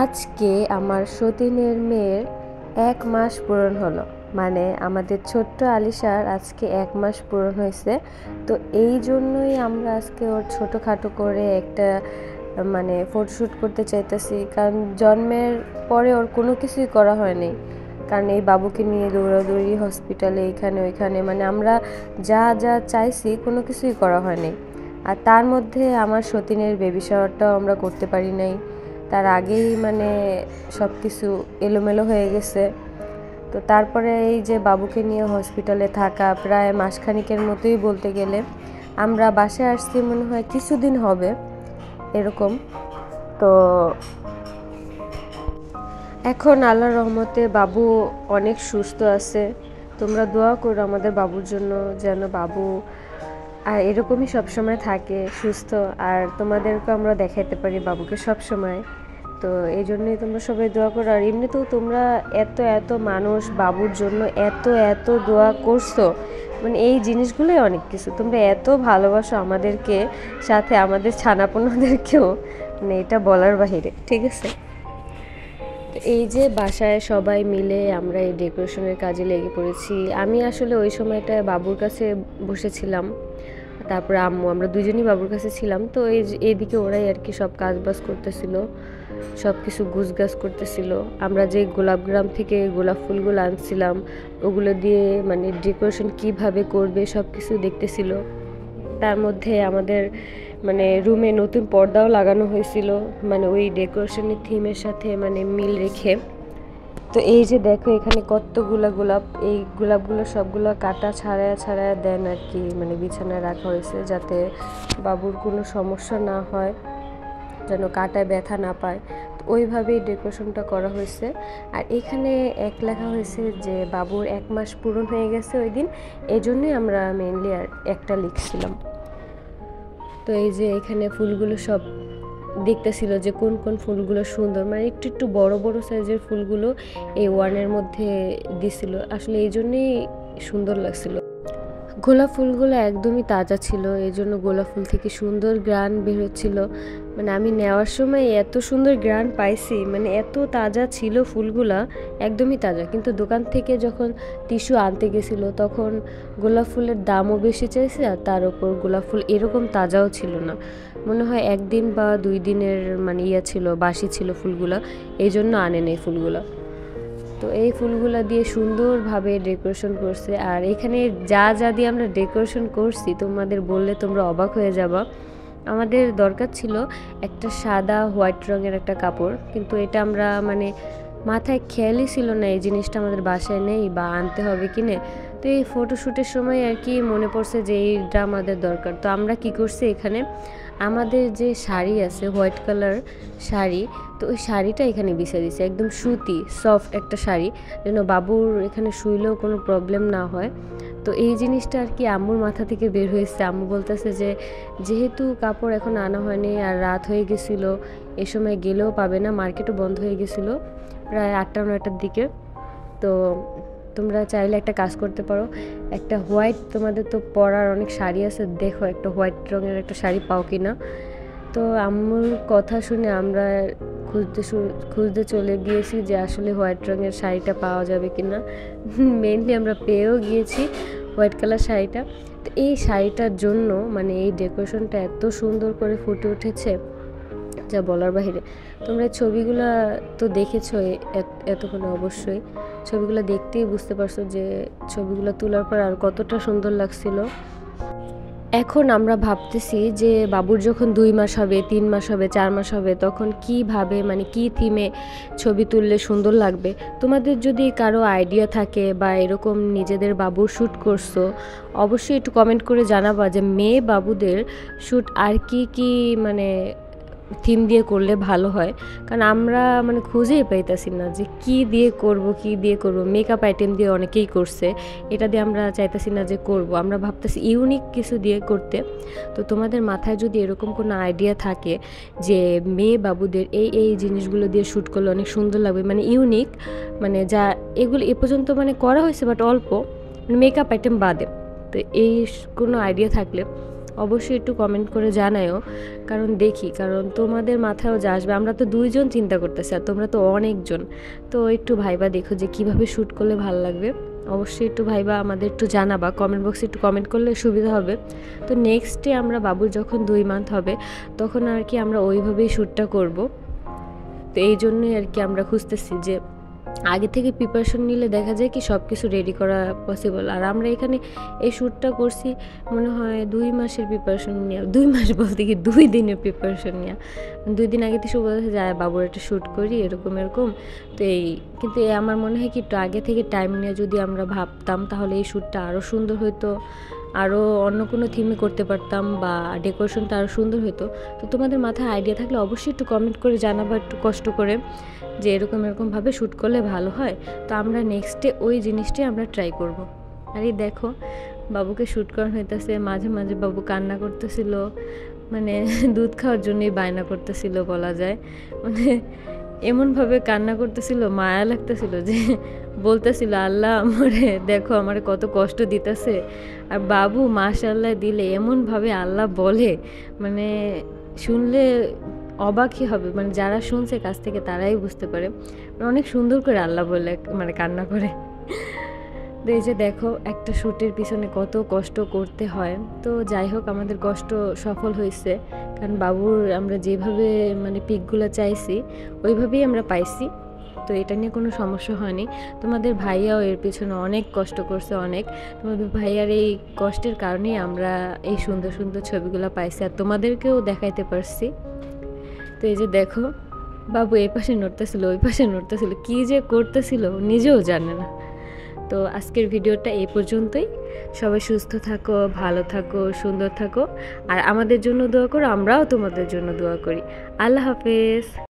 আজকে আমার সতীনের মেয়ের ১ মাস পূরণ হলো। মানে আমাদের ছোট্ট আলিশার আজকে ১ মাস পূরণ হয়েছে। তো এই জন্যই আমরা আজকে ওর ছোটোখাটো করে একটা মানে ফটোশ্যুট করতে চাইতেছি, কারণ জন্মের পরে ওর কোনো কিছুই করা হয়নি। কারণ এই বাবুকে নিয়ে দৌড়াদৌড়ি হসপিটালে এইখানে ওইখানে, মানে আমরা যা যা চাইছি কোনো কিছুই করা হয়নি। আর তার মধ্যে আমার সতীনের বেবি শাওয়ারটাও আমরা করতে পারি নাই। তার আগেই মানে সব কিছু এলোমেলো হয়ে গেছে। তো তারপরে এই যে বাবুকে নিয়ে হসপিটালে থাকা প্রায় মাসখানিকের মতোই বলতে গেলে। আমরা বাসায় আসছি মনে হয় কিছুদিন হবে এরকম। তো এখন আল্লাহর রহমতে বাবু অনেক সুস্থ আছে। তোমরা দোয়া করো আমাদের বাবুর জন্য, যেন বাবু আর এরকমই সবসময় থাকে সুস্থ, আর তোমাদেরকে আমরা দেখাইতে পারি বাবুকে সবসময়। তো এই জন্যই তোমরা সবাই দোয়া করো। আর এমনিতেও তোমরা এত এত মানুষ বাবুর জন্য এত এত দোয়া করছো, মানে এই জিনিসগুলোই অনেক কিছু। তোমরা এত ভালোবাসো আমাদেরকে, সাথে আমাদের ছানাপোনাদেরকেও, মানে এটা বলার বাহিরে। ঠিক আছে, এই যে বাসায় সবাই মিলে আমরা এই ডেকোরেশনের কাজে লেগে পড়েছি। আমি আসলে ওই সময়টায় বাবুর কাছে বসেছিলাম, তারপরে আম্মু, আমরা দুজনই বাবুর কাছে ছিলাম। তো এইদিকে ওরাই আর কি সব কাজ বাজ করতেছিল, সব কিছু গুছগাছ করতেছিল। আমরা যে গোলাপগ্রাম থেকে গোলাপ ফুলগুলো আনছিলাম ওগুলো দিয়ে মানে ডেকোরেশন কিভাবে করবে সব কিছু দেখতেছিল। তার মধ্যে আমাদের মানে রুমে নতুন পর্দাও লাগানো হয়েছিল, মানে ওই ডেকোরেশনের থিমের সাথে মানে মিল রেখে। তো এই যে দেখো এখানে কতগুলা গোলাপ, এই গোলাপগুলো সবগুলো কাটা ছাড়ায়া ছাড়ায়া দেন আর কি, মানে বিছানায় রাখা হয়েছে যাতে বাবুর কোনো সমস্যা না হয়, যেন কাটায় ব্যথা না পায়। তো ওইভাবেই ডেকোরেশনটা করা হয়েছে। আর এখানে লেখা হয়েছে যে বাবুর ১ মাস পূরণ হয়ে গেছে ওই দিন, এই জন্যই আমরা মেনলি আর একটা লিখছিলাম। তো এই যে এখানে ফুলগুলো সব দেখতেছিল যে কোন কোন ফুলগুলো সুন্দর, মানে একটু একটু বড় বড় সাইজের ফুলগুলো এই ওয়ানের মধ্যে দিছিল, আসলে এই জন্যই সুন্দর লাগছিল। গোলাপ ফুলগুলো একদমই তাজা ছিল, এই জন্য গোলাপ ফুল থেকে সুন্দর ঘ্রাণ বের হচ্ছিল। মানে আমি নেওয়ার সময় এত সুন্দর ঘ্রাণ পাইছি, মানে এত তাজা ছিল ফুলগুলা, একদমই তাজা। কিন্তু দোকান থেকে যখন টিস্যু আনতে গেছিল তখন গোলাপ ফুলের দামও বেশি চাইছে, আর তার উপর গোলাপ ফুল এরকম তাজাও ছিল না। মনে হয় 1 দিন বা 2 দিনের মানে ছিল, বাসি ছিল ফুলগুলা, এই জন্য আনে নেই ফুলগুলা। তো এই ফুলগুলা দিয়ে সুন্দরভাবে ডেকোরেশন করছে। আর এখানে যা যা দিয়ে আমরা ডেকোরেশন করছি তোমাদের বললে তোমরা অবাক হয়ে যাবা। আমাদের দরকার ছিল একটা সাদা হোয়াইট রঙের একটা কাপড়, কিন্তু এটা আমরা মানে মাথায় খেয়ালই ছিল না এই জিনিসটা আমাদের বাসায় নেই বা আনতে হবে কিনে। তো এই ফটোশ্যুটের সময় আর কি মনে পড়ছে যে এইটা আমাদের দরকার। তো আমরা কি করছি, এখানে আমাদের যে শাড়ি আছে হোয়াইট কালার শাড়ি, তো ওই শাড়িটা এখানে বিছিয়ে দিছে, একদম সুতি সফট একটা শাড়ি, যেন বাবুর এখানে শুইলেও কোনো প্রবলেম না হয়। তো এই জিনিসটা আর কি আম্মুর মাথা থেকে বের হয়েছে। আম্মু বলতেছে যে যেহেতু কাপড় এখন আনা হয়নি আর রাত হয়ে গেছিলো, এ সময় গেলেও পাবে না, মার্কেটও বন্ধ হয়ে গেছিলো প্রায় 8টা-9টার দিকে। তো তোমরা চাইলে একটা কাজ করতে পারো, একটা হোয়াইট, তোমাদের তো পরার অনেক শাড়ি আছে, দেখো একটা হোয়াইট রঙের একটা শাড়ি পাও কি না। তো আম্মুর কথা শুনে আমরা খুঁজতে চলে গিয়েছি যে আসলে হোয়াইট রঙের শাড়িটা পাওয়া যাবে কি না। মেনলি আমরা পেয়েও গিয়েছি হোয়াইট কালার শাড়িটা। তো এই শাড়িটার জন্য মানে এই ডেকোরেশনটা এত সুন্দর করে ফুটে উঠেছে যা বলার বাহিরে। তোমরা ছবিগুলা তো দেখেছো এতক্ষণে, অবশ্যই ছবিগুলো দেখতেই বুঝতে পারছো যে ছবিগুলো তোলার পর আর কতটা সুন্দর লাগছিল। এখন আমরা ভাবতেছি যে বাবুর যখন 2 মাস হবে, 3 মাস হবে, 4 মাস হবে, তখন কিভাবে মানে কি থিমে ছবি তুললে সুন্দর লাগবে। তোমাদের যদি কারো আইডিয়া থাকে বা এরকম নিজেদের বাবুর শ্যুট করছো, অবশ্যই একটু কমেন্ট করে জানাবা যে মেয়ে বাবুদের শ্যুট আর কি মানে থিম দিয়ে করলে ভালো হয়। কারণ আমরা মানে খুঁজেই পাইতাছি না যে কি দিয়ে করব। মেকআপ আইটেম দিয়ে অনেকেই করছে, এটা দিয়ে আমরা চাইতাছি না যে করব, আমরা ভাবতেছি ইউনিক কিছু দিয়ে করতে। তো তোমাদের মাথায় যদি এরকম কোনো আইডিয়া থাকে যে মেয়ে বাবুদের এই জিনিসগুলো দিয়ে শ্যুট করলে অনেক সুন্দর লাগবে, মানে ইউনিক, মানে যা এগুলো এ পর্যন্ত মানে করা হয়েছে বাট অল্প, মানে মেকআপ আইটেম বাদে, তো এই কোনো আইডিয়া থাকলে অবশ্যই একটু কমেন্ট করে জানায়ও, কারণ দেখি, কারণ তোমাদের মাথায়ও যা আসবে। আমরা তো 2 জন চিন্তা করতেছি আর তোমরা তো অনেকজন, তো একটু ভাইবা দেখো যে কিভাবে শ্যুট করলে ভালো লাগবে। অবশ্যই একটু ভাইবা আমাদের একটু জানাবা, কমেন্ট বক্সে একটু কমেন্ট করলে সুবিধা হবে। তো নেক্সট ডে আমরা বাবুর যখন 2 মান্থ হবে তখন আর কি আমরা ওইভাবেই শ্যুটটা করব। তো এই জন্যই আর কি আমরা খুঁজতেছি যে আগে থেকে প্রিপারেশন নিলে দেখা যায় কি সব কিছু রেডি করা পসিবল। আর আমরা এখানে এই শ্যুটটা করছি মনে হয় 2 মাসের প্রিপারেশন নিয়ে, 2 মাস বলতে কি 2 দিনের প্রিপারেশন নিয়ে। 2 দিন আগে থেকে বলতেছে যায় বাবুর একটা শ্যুট করি এরকম এরকম। তো কিন্তু আমার মনে হয় কি একটু আগে থেকে টাইম নিয়ে যদি আমরা ভাবতাম তাহলে এই শ্যুটটা আরও সুন্দর হতো, আরও অন্য কোনো থিমে করতে পারতাম, বা ডেকোরেশনটা আরও সুন্দর হতো। তো তোমাদের মাথায় আইডিয়া থাকলে অবশ্যই একটু কমেন্ট করে জানাবা, একটু কষ্ট করে, যে এরকমভাবে শ্যুট করলে ভালো হয়। তো আমরা নেক্সট ডে ওই জিনিসটাই আমরা ট্রাই করব। আর এই দেখো বাবুকে শ্যুট করানো হইতেছে, মাঝে মাঝে বাবু কান্না করতেছিল, মানে দুধ খাওয়ার জন্যই বায়না করতেছিল বলা যায়। মানে এমনভাবে কান্না করতেছিল, মায়া লাগতেছিল, যে বলতেছিল আল্লাহ আমারে দেখো আমারে কত কষ্ট দিতেছে। আর বাবু মাশাআল্লাহ দিলে এমনভাবে আল্লাহ বলে, মানে শুনলে অবাকই হবে, মানে যারা শুনছে কাছ থেকে তারাই বুঝতে পারে অনেক সুন্দর করে আল্লাহ বলে, মানে কান্না করে। তো এই যে দেখো একটা শ্যুটের পিছনে কত কষ্ট করতে হয়। তো যাই হোক আমাদের কষ্ট সফল হয়েছে, কারণ বাবুর আমরা যেভাবে মানে পিকগুলো চাইছি ওইভাবেই আমরা পাইছি। তো এটা নিয়ে কোনো সমস্যা হয়নি। তোমাদের ভাইয়াও এর পিছনে অনেক কষ্ট করছে, অনেক। তোমাদের ভাইয়ার এই কষ্টের কারণেই আমরা এই সুন্দর সুন্দর ছবিগুলো পাইছি আর তোমাদেরকেও দেখাইতে পারছি। তো এই যে দেখো বাবু এই পাশে নড়তেছিল, ওই পাশে নড়তেছিল, কী যে করতেছিল নিজেও জানে না। তো আজকের ভিডিওটা এই পর্যন্তই। সবাই সুস্থ থাকো, ভালো থাকো, সুন্দর থাকো, আর আমাদের জন্য দোয়া করো, আমরাও তোমাদের জন্য দোয়া করি। আল্লাহ হাফেজ।